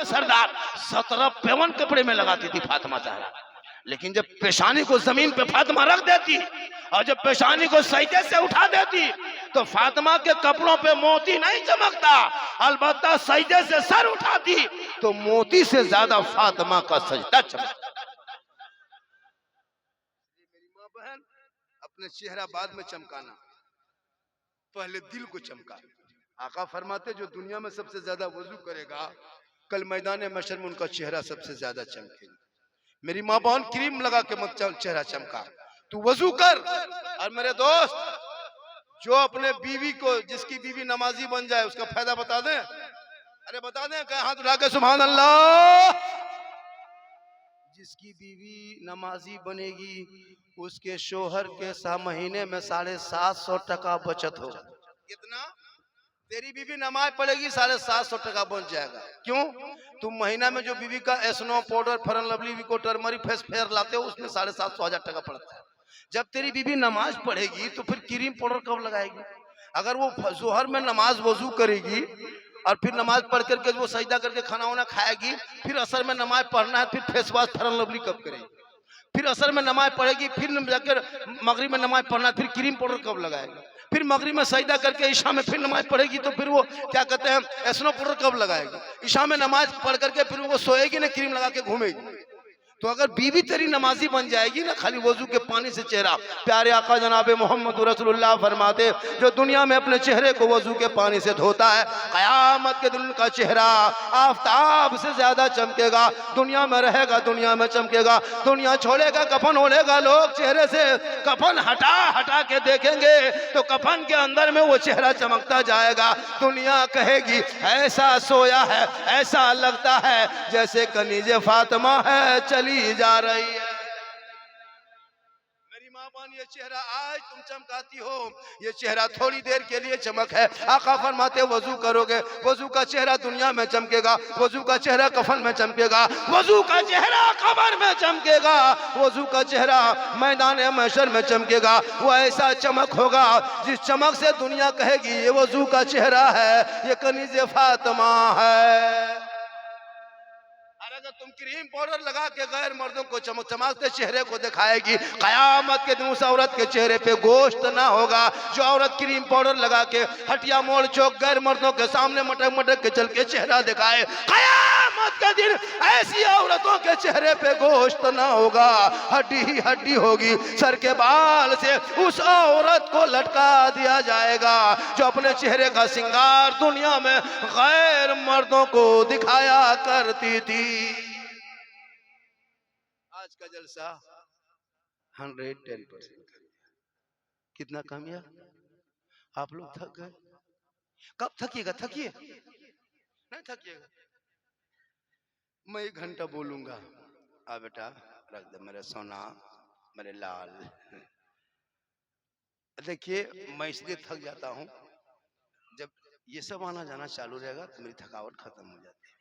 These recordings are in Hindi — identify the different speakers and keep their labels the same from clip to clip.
Speaker 1: पे सरदार 17 पेवन कपड़े में लगाती थी फातिमा ज़हरा। लेकिन जब पेशानी को जमीन पे फातिमा रख देती और जब पेशानी को सजदे से उठा देती तो फातिमा के कपड़ों पे मोती नहीं चमकता, अलबत्ता सजदे से सर उठाती तो मोती से ज्यादा फातिमा का सजदा चमकता।
Speaker 2: मेरी माँ बहन, अपने चेहरा बाद में चमकाना, पहले दिल को चमका। आका फरमाते जो दुनिया में सबसे ज्यादा वजू करेगा कल मैदान महशर में उनका चेहरा सबसे ज्यादा चमकेगा। मेरी माँ बहन, क्रीम लगा के मत चेहरा चमका, तू वजू कर। और मेरे दोस्त, जो अपने बीवी को, जिसकी बीवी नमाजी बन जाए उसका फायदा बता दें। अरे बता दें, कहे हाथ उठा के सुभान अल्लाह। जिसकी बीवी नमाजी बनेगी उसके शोहर के महीने में 750 टका बचत होगा। कितना? तेरी बीवी नमाज पढ़ेगी 750 टका बन जाएगा। क्यों? तुम महीना में जो बीवी का snow powder, Fair Lovely, Vicco, turmeric, face fair लाते हो उसमें 750-1000 टका पड़ता है। जब तेरी बीवी नमाज पढ़ेगी तो फिर क्रीम पाउडर कब लगाएगी? अगर वो जोहर में नमाज वजू करेगी और फिर नमाज पढ़ करके वो सजदा करके खाना वाना खाएगी, फिर असर में नमाज पढ़ना है, फिर फेस वॉश, फेयर लवली कब करेगी? फिर असर में नमाज पढ़ेगी, फिर जाकर मगरिब में नमाज पढ़ना, फिर क्रीम पाउडर कब लगाएगी? फिर मगरिब में सजदा करके ईशा में फिर नमाज पढ़ेगी तो फिर वो क्या कहते हैं, स्नो पाउडर कब लगाएगी? ईशा में नमाज पढ़ करके फिर वो सोएगी ना, क्रीम लगा के घूमेगी। तो अगर बीवी तेरी नमाजी बन जाएगी ना, खाली वजू के पानी से चेहरा, प्यारे आका जनाबे मोहम्मद रसूलुल्लाह फरमाते जो दुनिया में अपने चेहरे को वजू के पानी से धोता है, कयामत के दिन का चेहरा आफताब से ज्यादा चमकेगा। दुनिया में रहेगा, दुनिया में चमकेगा, दुनिया छोड़ेगा, कफन ओढ़ेगा, लोग चेहरे से कफन हटा हटा के देखेंगे तो कफन के अंदर में वो चेहरा चमकता जाएगा। दुनिया कहेगी ऐसा सोया है, ऐसा लगता है जैसे कनीजे फातिमा है चली जा रही है। मेरी माँ बहन, ये चेहरा आज तुम चमकाती हो, ये चेहरा थोड़ी देर के लिए चमक है। आका फरमाते वजू करोगे, वजू का चेहरा दुनिया में चमकेगा, वजू का चेहरा कफन में चमकेगा, वजू का चेहरा कब्र में चमकेगा, वजू का चेहरा मैदान महशर में चमकेगा। वो ऐसा चमक होगा जिस चमक से दुनिया कहेगी ये वजू का चेहरा है, ये कनीज़े फातिमा है। अगर तुम क्रीम पाउडर लगा के गैर मर्दों को चमकते चेहरे को दिखाएगी, कयामत के दिन उस औरत के चेहरे पे गोश्त ना होगा। जो औरत क्रीम पाउडर लगा के हटिया मोड़ चौक गैर मर्दों के सामने मटक मटक के चल के चेहरा दिखाए, कयामत के दिन ऐसी औरतों के चेहरे पे गोश्त ना होगा, हड्डी ही हड्डी होगी। सर के बाल से उस औरत को लटका दिया जाएगा जो अपने चेहरे का श्रृंगार दुनिया में गैर मर्दों को दिखाया करती थी। आज का जलसा 110%। कितना कामयाब? आप लोग थक गए? कब थकिएगा? थकिए नहीं, थकिएगा। मैं 1 घंटा बोलूंगा, आ बेटा रख दे मेरे सोना, मेरे लाल। देखिए, मैं इसलिए थक जाता हूं, जब ये सब आना जाना चालू रहेगा तो मेरी थकावट खत्म हो जाती है।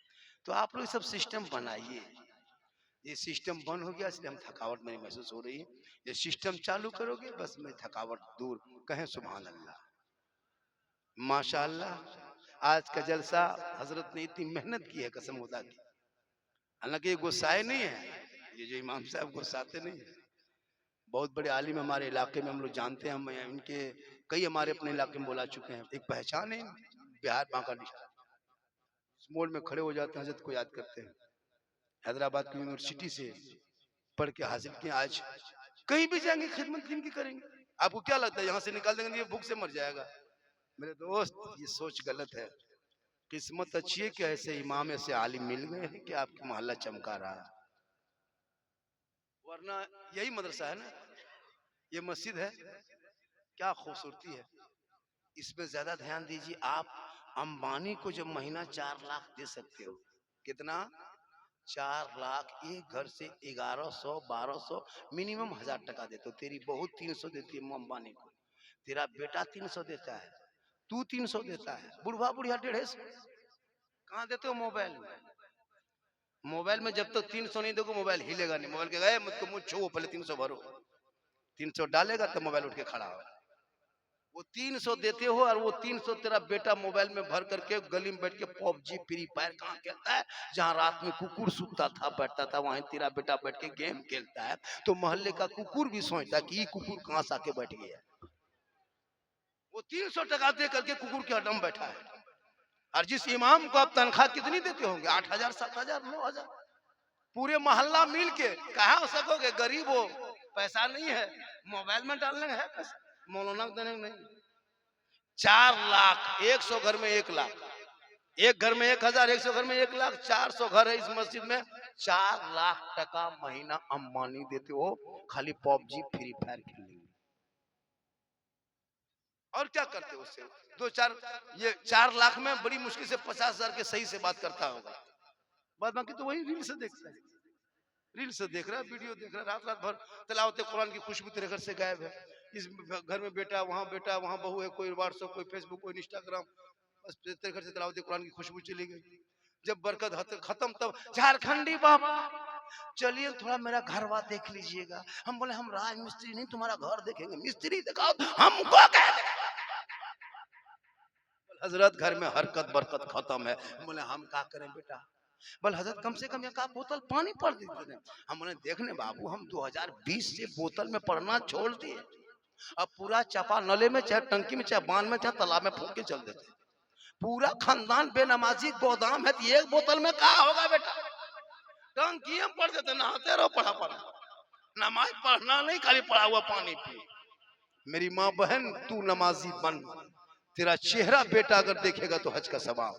Speaker 2: तो आप लोग सब सिस्टम बनाइए। ये सिस्टम बंद हो गया इसलिए हम थकावट मेरी महसूस हो रही है। ये सिस्टम चालू करोगे बस मेरी थकावट दूर। कहें सुभान अल्लाह, माशाअल्लाह। आज का जलसा हजरत ने इतनी मेहनत की है, कसम खुदा की। हालांकि ये गुस्साए नहीं है, ये जो इमाम साहब गुस्साते नहीं है। बहुत बड़े आलिम हमारे इलाके में, हम लोग जानते हैं, हम इनके कई हमारे अपने इलाके में बोला चुके हैं। एक पहचान है बिहार बांका डिस्ट्रिक्ट, मोड़ में खड़े हो जाते हैं, हजरत को याद करते हैं। हैदराबाद की यूनिवर्सिटी से पढ़ के हासिल किए, आज कहीं भी जाएंगे खिदमत दिन की करेंगे। आपको क्या लगता है यहाँ से निकाल देंगे ये भूख से मर जाएगा? मेरे दोस्त, ये सोच गलत है। किस्मत अच्छी है कि ऐसे इमाम, ऐसे आलिम मिल गए हैं कि आपकी मोहल्ला चमका रहा है, वरना यही मदरसा है ना, ये मस्जिद है, क्या खूबसूरती है। इसमें ज्यादा ध्यान दीजिए। आप अंबानी को जब महीना 4 लाख दे सकते हो, कितना? 4 लाख, एक घर से 1100 1200 मिनिमम 1000 टका देते हो। तेरी बहू 300 देती है अंबानी को, तेरा बेटा 300 देता है, तू 300 देता है, बुढ़वा बुढ़िया 150। कहाँ देते हो? मोबाइल में। मोबाइल में जब तक 300 नहीं दोगे मोबाइल हिलेगा नहीं। मोबाइल के गए मुझको मुझ छो, पहले 300 भरो। 300 डालेगा तो मोबाइल उठ के खड़ा होगा। वो 300 देते हो और वो 300 तेरा बेटा मोबाइल में भर करके गली में बैठ के पबजी फ्री फायर कहाँ खेलता है। जहाँ रात में कुकुर सूता था बैठता था वहीं तेरा बेटा बैठ के गेम खेलता है। तो मोहल्ले का कुकुर भी सोचता है कि ये कुकुर कहाँ से आके बैठ गया। वो 300 टका दे करके कुकुर के हडम बैठा है। और जिस इमाम को आप तनख्वाह कितनी देते होंगे, 8,000 7,000 9,000, पूरे मोहल्ला मिल के कहाँ सकोगे, गरीब हो, पैसा नहीं है, मोबाइल में डालने है पैसा, मौलाना को देने नहीं। 4 लाख, 100 घर में 1 लाख, एक घर में 1,000, 100 घर में 1 लाख, 400 घर है इस मस्जिद में, 4 लाख टका महीना अंबानी देते हो खाली पबजी फ्री फायर खेलने। और क्या करते हो उससे? 2-4 ये 4 लाख में बड़ी मुश्किल से 50,000 के सही से बात करता होगा। बाद बाकी तो वही रील से देखता है, रील से देख रहा है, वीडियो देख रहा है, रात रात भर तिलावत कुरान की खुशबू तेरे घर से गायब है। इस घर में बेटा, वहाँ बहू है, कोई व्हाट्सएप, कोई फेसबुक, कोई इंस्टाग्राम, बस तेरे घर से तिलावत कुरान की खुशबू चली गई। जब बरकत खत्म तब झारखंडी बाबा चलिए थोड़ा मेरा घरवा देख लीजिएगा। हम बोले हम राज मिस्त्री नहीं, तुम्हारा घर देखेंगे। मिस्त्री दिखाओ हमको, हजरत घर में हरकत बरकत खत्म है। बोले हम क्या करें बेटा? बोले हजरत कम से कम एक बोतल पानी पड़ दीजिए। हम बोले देखने बाबू, हम 2020 से बोतल में पड़ना छोड़ दिए, अब पूरा चापा नले में, चाहे टंकी में, चाहे बांध में, चाहे तालाब में फूंक के चल देते। पूरा खानदान बेनमाजी गोदाम है, एक बोतल में क्या होगा बेटा? टंकी में पड़ देते, नहाते रहो, पढ़ा नमाज पढ़ना नहीं, खाली पड़ा हुआ पानी पी। मेरी माँ बहन, तू नमाजी बन, तेरा चेहरा बेटा अगर देखेगा तो हज का सवाब।